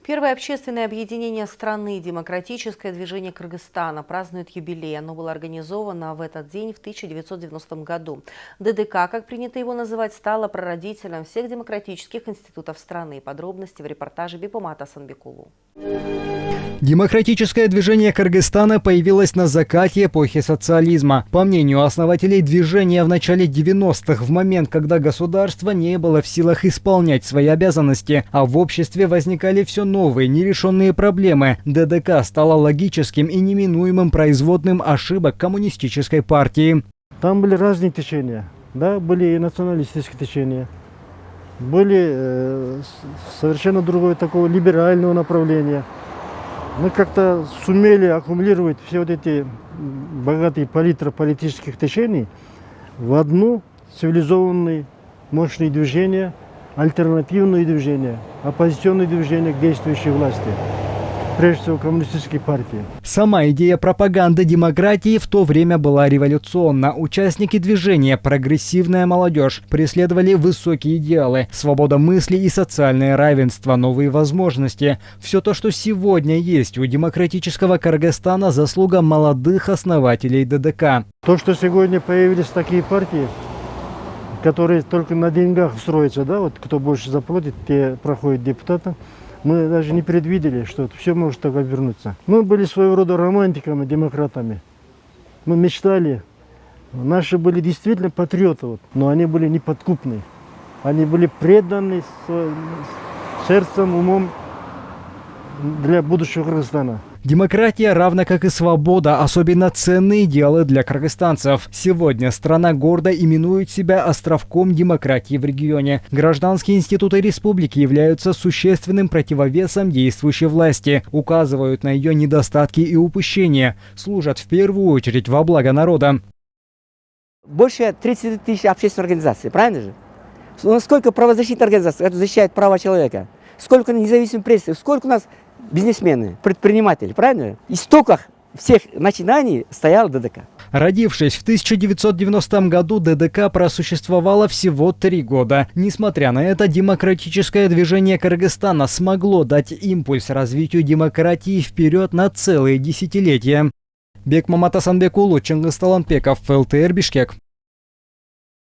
Первое общественное объединение страны «Демократическое движение Кыргызстана» празднует юбилей. Оно было организовано в этот день в 1990 году. ДДК, как принято его называть, стало прародителем всех демократических институтов страны. Подробности в репортаже Бекмамата Асанбекулу. Демократическое движение Кыргызстана появилось на закате эпохи социализма. По мнению основателей движения, в начале 90-х, в момент, когда государство не было в силах исполнять свои обязанности, а в обществе возникали все новые нерешенные проблемы, ДДК стала логическим и неминуемым производным ошибок коммунистической партии. Там были разные течения, да, были и националистические течения, были совершенно другое такого либерального направления. Мы как-то сумели аккумулировать все вот эти богатые палитры политических течений в одно цивилизованное, мощное движение, альтернативное движение, оппозиционное движение к действующей власти, прежде всего коммунистической партии. Сама идея пропаганды демократии в то время была революционна. Участники движения «Прогрессивная молодежь» преследовали высокие идеалы, свобода мысли и социальное равенство, новые возможности. Все то, что сегодня есть у демократического Кыргызстана, заслуга молодых основателей ДДК. То, что сегодня появились такие партии, которые только на деньгах строятся, да, вот кто больше заплатит, те проходят депутата. Мы даже не предвидели, что все может так обернуться. Мы были своего рода романтиками, демократами. Мы мечтали. Наши были действительно патриоты, вот, но они были неподкупны. Они были преданы сердцем, умом для будущего Кыргызстана. Демократия, равно как и свобода, особенно ценные идеалы для кыргызстанцев. Сегодня страна гордо именует себя островком демократии в регионе. Гражданские институты республики являются существенным противовесом действующей власти, указывают на ее недостатки и упущения, служат в первую очередь во благо народа. Больше 30 тысяч общественных организаций, правильно же? Сколько правозащитных организаций, это защищает права человека? Сколько независимых прессы, сколько у нас бизнесмены, предприниматели, правильно? В истоках всех начинаний стоял ДДК. Родившись в 1990 году, ДДК просуществовало всего 3 года. Несмотря на это, демократическое движение Кыргызстана смогло дать импульс развитию демократии вперед на целые десятилетия. Бекмамат Асанбекулу, Чингис Талантбеков, ЛТР, Бишкек.